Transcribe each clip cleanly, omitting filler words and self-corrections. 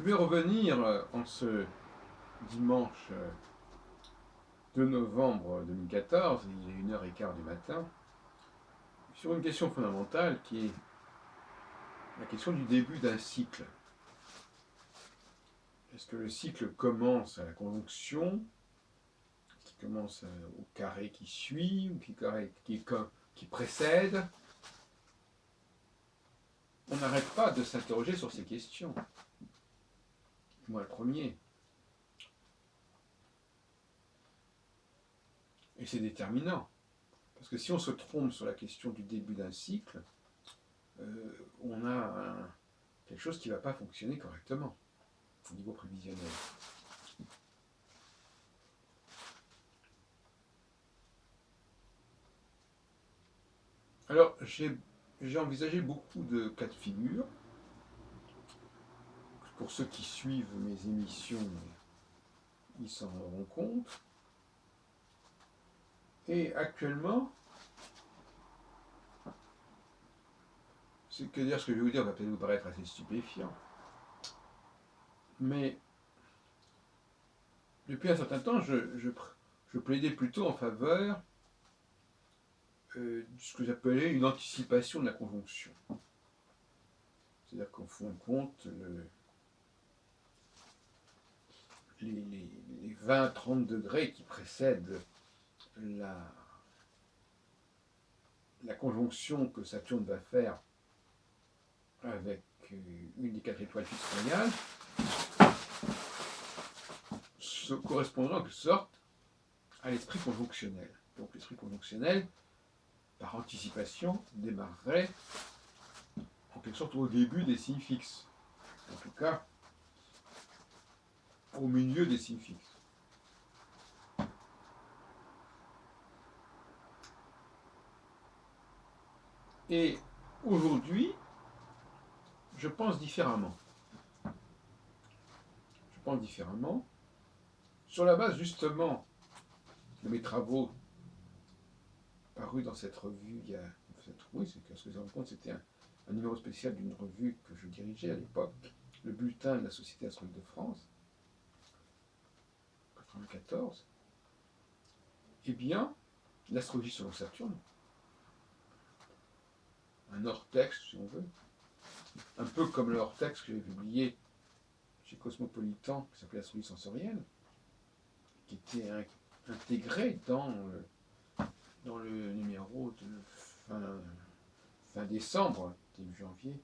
Je vais revenir en ce dimanche 2 novembre 2014, il est 1h15 du matin, sur une question fondamentale qui est la question du début d'un cycle. Est-ce que le cycle commence à la conjonction, qui commence au carré qui suit, ou qui précède? On n'arrête pas de s'interroger sur ces questions. Moi le premier. Et c'est déterminant. Parce que si on se trompe sur la question du début d'un cycle, on a quelque chose qui ne va pas fonctionner correctement au niveau prévisionnel. Alors, j'ai envisagé beaucoup de cas de figure. Pour ceux qui suivent mes émissions, ils s'en rendront compte. Et actuellement, ce que je vais vous dire va peut-être vous paraître assez stupéfiant. Mais depuis un certain temps, je plaidais plutôt en faveur de ce que j'appelais une anticipation de la conjonction. C'est-à-dire qu'en fin de compte, les 20-30 degrés qui précèdent la conjonction que Saturne va faire avec une des 4 étoiles fixes royales correspondra en quelque sorte à l'esprit conjonctionnel. Donc l'esprit conjonctionnel, par anticipation, démarrerait en quelque sorte au début des signes fixes. En tout cas, au milieu des signes fixes. Et aujourd'hui, je pense différemment. Sur la base justement de mes travaux parus dans cette revue il y a... Oui, c'est ce que je me rends compte, c'était un numéro spécial d'une revue que je dirigeais à l'époque, le bulletin de la Société astronomique de France, 1994. Eh bien, l'astrologie selon Saturne, un hors-texte si on veut, un peu comme le hors-texte que j'ai publié chez Cosmopolitan, qui s'appelait Astrologie sensorielle, qui était intégré dans le numéro de fin décembre, début janvier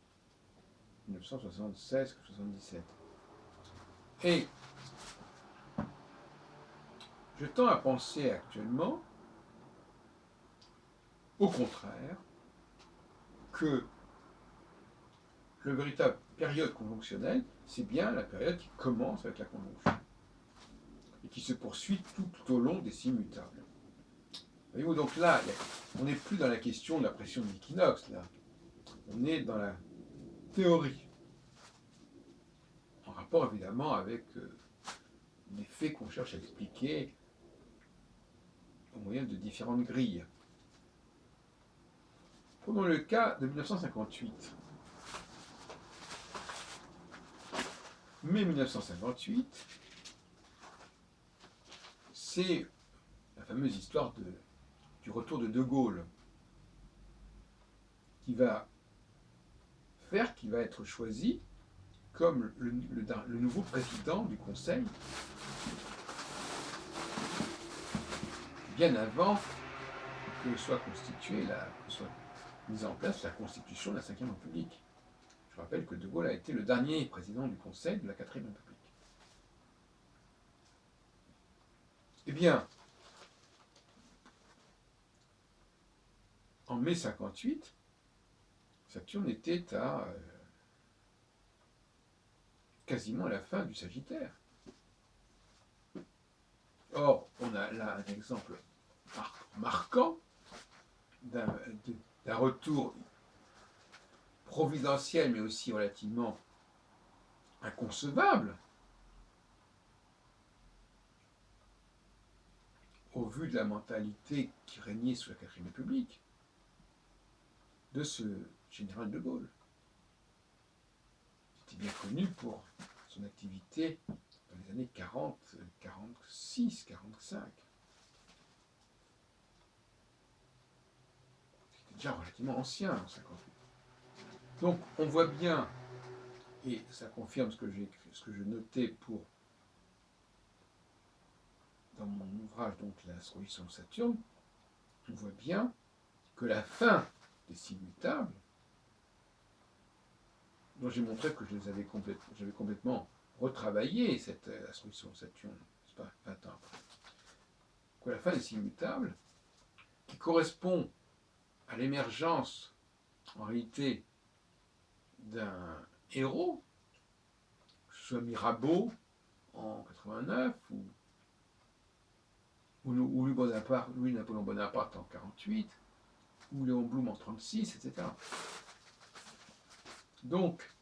1976-77. Et je tends à penser actuellement, au contraire, que le véritable période conjonctionnelle, c'est bien la période qui commence avec la conjonction et qui se poursuit tout au long des signes mutables. Voyez-vous, donc là, on n'est plus dans la question de la pression de l'équinoxe, là. On est dans la théorie, en rapport évidemment avec les faits qu'on cherche à expliquer au moyen de différentes grilles. Prenons le cas de 1958. Mai 1958, c'est la fameuse histoire du retour de De Gaulle, qui va faire qu'il va être choisi comme le nouveau président du Conseil, bien avant que soit mise en place la Constitution de la Ve République. Je rappelle que De Gaulle a été le dernier président du Conseil de la IVe République. Eh bien, en mai 58, Saturne était à quasiment à la fin du Sagittaire. Or, on a là un exemple marquant d'un retour providentiel, mais aussi relativement inconcevable, au vu de la mentalité qui régnait sous la IVe République, de ce général de Gaulle. C'était bien connu pour son activité dans les années 40, 46, 45. C'était déjà relativement ancien en 58. Donc on voit bien, et ça confirme ce que je notais dans mon ouvrage, donc l'astrologie de Saturne, on voit bien que la fin des signes mutables, dont j'ai montré que j'avais complètement retravaillé cette astrologie de Saturne, c'est pas 20 ans après, que la fin des signes mutables, qui correspond à l'émergence, en réalité, d'un héros, que ce soit Mirabeau en 89, ou Louis-Napoléon Bonaparte en 48, ou Léon Blum en 36, etc. Donc,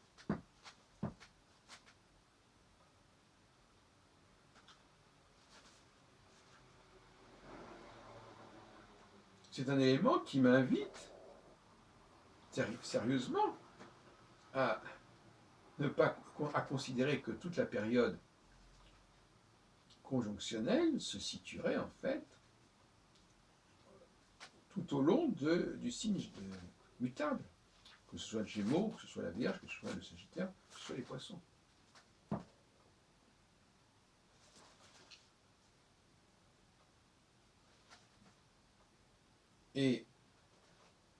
c'est un élément qui m'invite sérieusement à ne pas à considérer que toute la période conjonctionnelle se situerait en fait tout au long du signe mutable, que ce soit le Gémeaux, que ce soit la Vierge, que ce soit le Sagittaire, que ce soit les Poissons. Et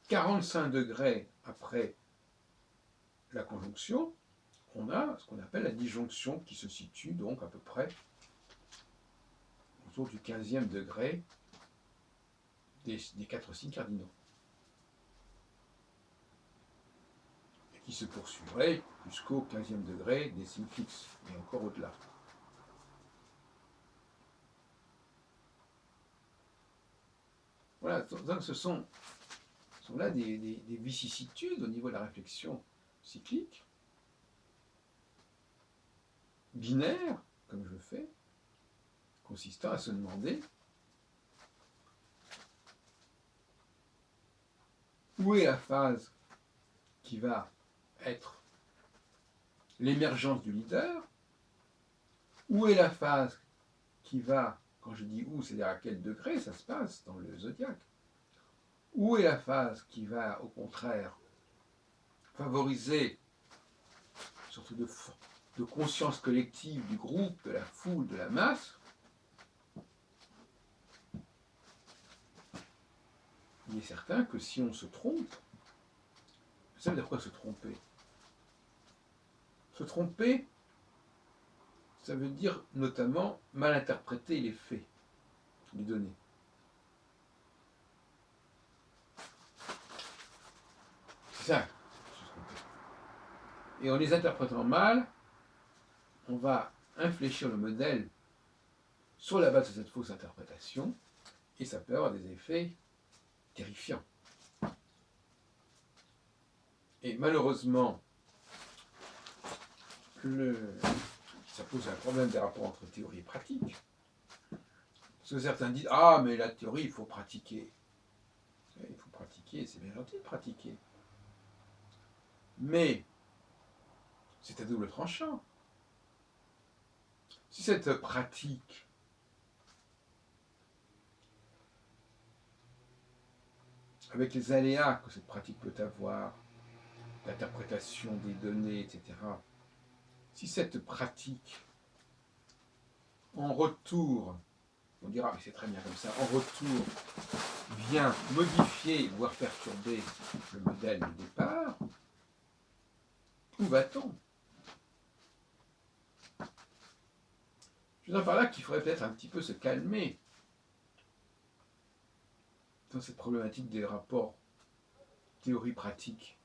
45 degrés après la conjonction, on a ce qu'on appelle la disjonction qui se situe donc à peu près autour du 15e degré des 4 signes cardinaux. Et qui se poursuivrait jusqu'au 15e degré des signes fixes, et encore au-delà. Voilà, donc ce sont là des vicissitudes au niveau de la réflexion cyclique, binaire, comme je le fais, consistant à se demander où est la phase qui va être l'émergence du leader, où est la phase qui va, quand je dis où, c'est-à-dire à quel degré ça se passe dans le zodiaque, où est la phase qui va au contraire favoriser surtout de conscience collective du groupe, de la foule, de la masse. Il est certain que si on se trompe, ça veut dire quoi se tromper? Se tromper, ça veut dire notamment mal interpréter les faits, les données. C'est ça, se tromper. Et en les interprétant mal, on va infléchir le modèle sur la base de cette fausse interprétation, et ça peut avoir des effets terrifiants. Et malheureusement, ça pose un problème des rapports entre théorie et pratique. Parce que certains disent « Ah, mais la théorie, il faut pratiquer. » Il faut pratiquer, c'est bien gentil de pratiquer. Mais c'est à double tranchant. Si cette pratique avec les aléas que cette pratique peut avoir, l'interprétation des données, etc., si cette pratique, en retour, on dira, mais c'est très bien comme ça, en retour, vient modifier, voire perturber le modèle de départ, où va-t-on? Je veux dire par là qu'il faudrait peut-être un petit peu se calmer dans cette problématique des rapports théorie-pratique.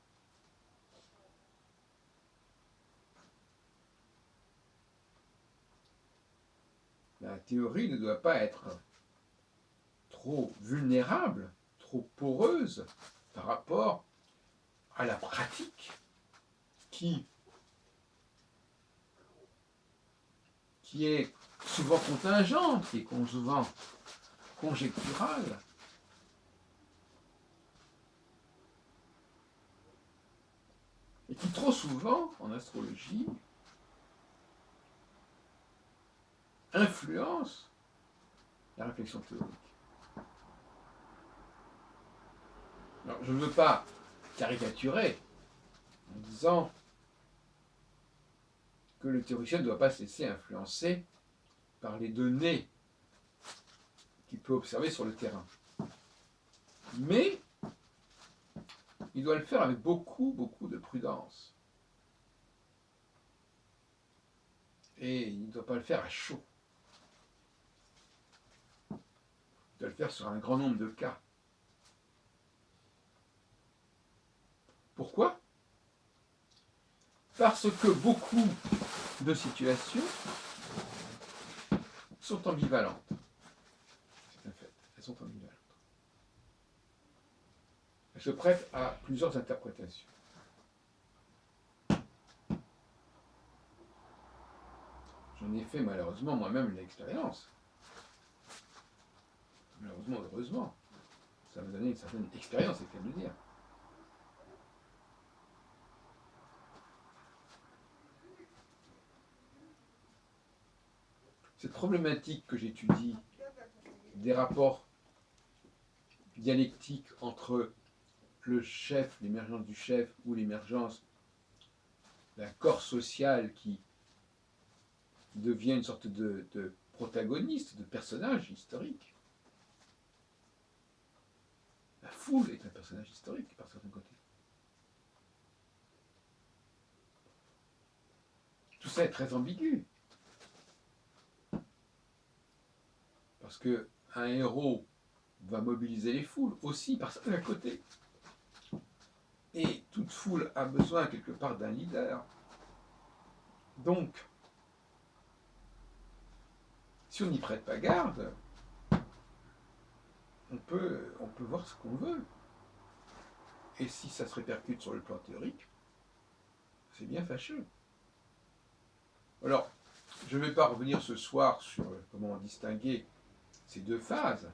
La théorie ne doit pas être trop vulnérable, trop poreuse par rapport à la pratique qui est souvent contingente, qui est souvent conjecturale. Et qui trop souvent, en astrologie, influence la réflexion théorique. Alors, je ne veux pas caricaturer en disant que le théoricien ne doit pas se laisser influencer par les données qu'il peut observer sur le terrain. Mais il doit le faire avec beaucoup de prudence. Et il ne doit pas le faire à chaud. Il doit le faire sur un grand nombre de cas. Pourquoi ? Parce que beaucoup de situations sont ambivalentes. C'est un fait. Elles sont ambivalentes. Elles se prêtent à plusieurs interprétations. J'en ai fait malheureusement moi-même l'expérience. Malheureusement, heureusement. Ça m'a donné une certaine expérience, c'est le cas de le dire. Cette problématique que j'étudie des rapports dialectiques entre le chef, l'émergence du chef ou l'émergence d'un corps social qui devient une sorte de protagoniste, de personnage historique. La foule est un personnage historique par certains côtés. Tout ça est très ambigu. Parce qu'un héros va mobiliser les foules aussi par certains côtés. Et toute foule a besoin quelque part d'un leader. Donc, si on n'y prête pas garde, on peut voir ce qu'on veut. Et si ça se répercute sur le plan théorique, c'est bien fâcheux. Alors, je ne vais pas revenir ce soir sur comment distinguer ces deux phases.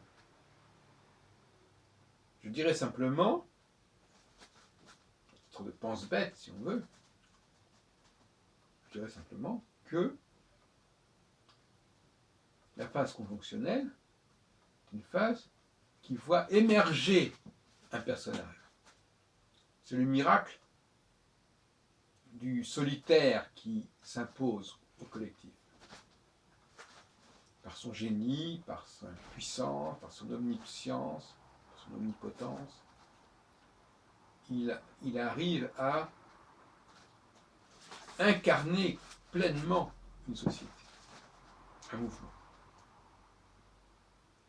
Je dirais simplement, trop de pense-bête si on veut, je dirais simplement que la phase conjonctionnelle est une phase qui voit émerger un personnage. C'est le miracle du solitaire qui s'impose au collectif. Par son génie, par sa puissance, par son omniscience, par son omnipotence, il arrive à incarner pleinement une société, un mouvement.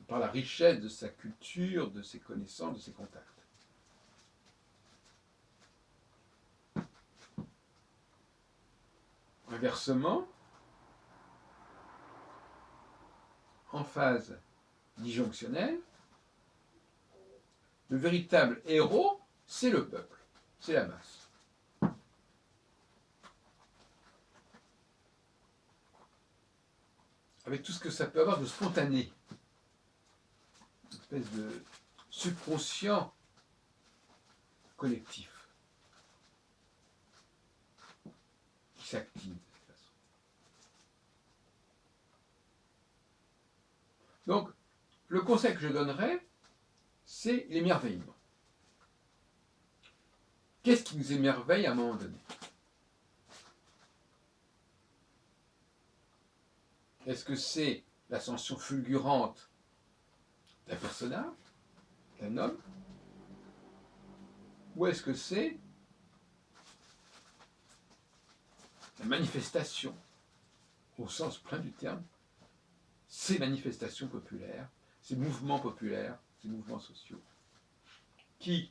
Par la richesse de sa culture, de ses connaissances, de ses contacts. Inversement, en phase disjonctionnelle, le véritable héros, c'est le peuple, c'est la masse. Avec tout ce que ça peut avoir de spontané, une espèce de subconscient collectif qui s'active de cette façon. Donc, le conseil que je donnerais, c'est l'émerveillement. Qu'est-ce qui nous émerveille à un moment donné ? Est-ce que c'est l'ascension fulgurante d'un personnage, d'un homme ? Ou est-ce que c'est la manifestation, au sens plein du terme, ces manifestations populaires, ces mouvements populaires, ces mouvements sociaux, qui,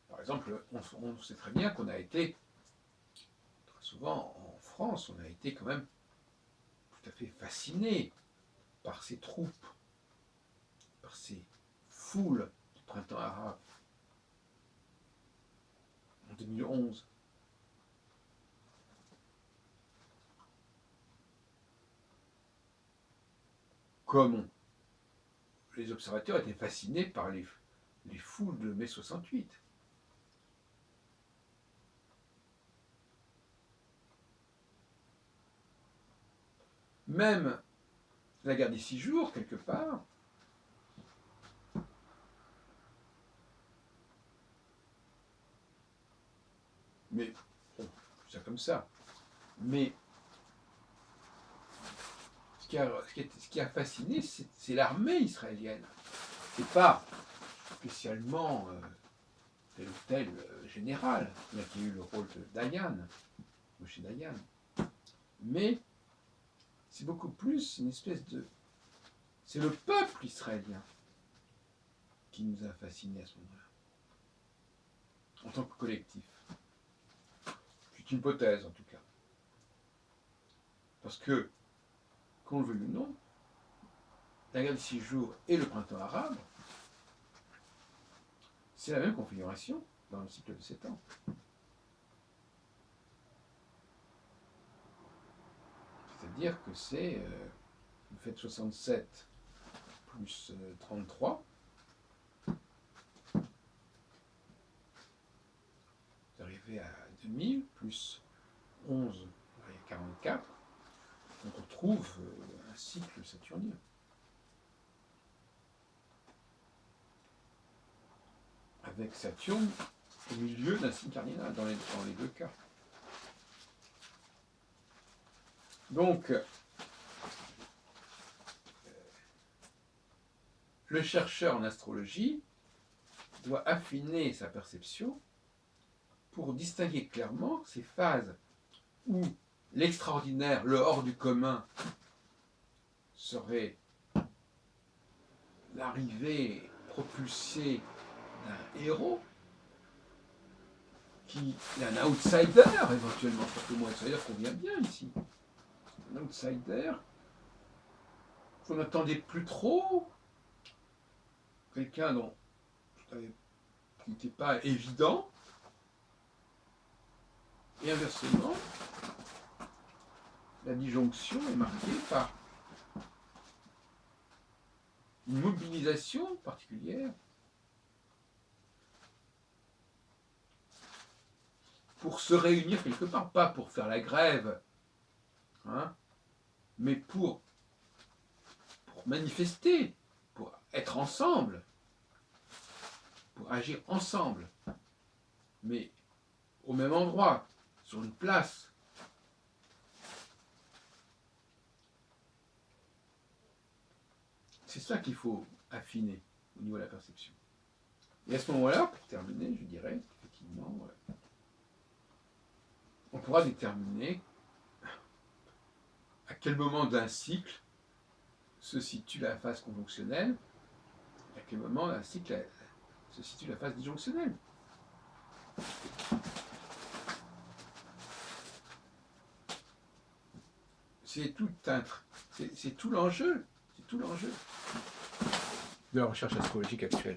par exemple, on sait très bien qu'on a été, très souvent en France, on a été quand même tout à fait fasciné par ces troupes, par ces foules du printemps arabe en 2011. Comme les observateurs étaient fascinés par les foules de mai 68. même la guerre des 6 jours, quelque part, mais bon, c'est comme ça. Mais ce qui a fasciné, c'est l'armée israélienne. C'est pas spécialement tel ou tel général, il y a qui a eu le rôle de Dayan, Moshe Dayan. Mais c'est beaucoup plus une espèce de... C'est le peuple israélien qui nous a fascinés à ce moment-là, en tant que collectif. C'est une hypothèse, en tout cas. Parce que, qu'on le veuille ou non, la guerre des 6 jours et le printemps arabe, c'est la même configuration dans le cycle de 7 ans. C'est-à-dire que c'est, vous faites 67 plus 33, vous arrivez à 2000, plus 11, vous arrivez à 44, donc on retrouve un cycle saturnien. Avec Saturne au milieu d'un signe cardinal dans les deux cas. Donc, le chercheur en astrologie doit affiner sa perception pour distinguer clairement ces phases où l'extraordinaire, le hors du commun, serait l'arrivée propulsée d'un héros, qui est un outsider éventuellement, parce que le mot outsider convient bien ici. Un outsider qu'on n'attendait plus trop, quelqu'un dont qui n'était pas évident, et inversement, la disjonction est marquée par une mobilisation particulière pour se réunir quelque part, pas pour faire la grève, hein, mais pour manifester, pour être ensemble, pour agir ensemble, mais au même endroit, sur une place. C'est ça qu'il faut affiner au niveau de la perception. Et à ce moment-là, pour terminer, je dirais, effectivement, on pourra déterminer à quel moment d'un cycle se situe la phase conjonctionnelle, et à quel moment d'un cycle se situe la phase disjonctionnelle. C'est tout l'enjeu de la recherche astrologique actuelle.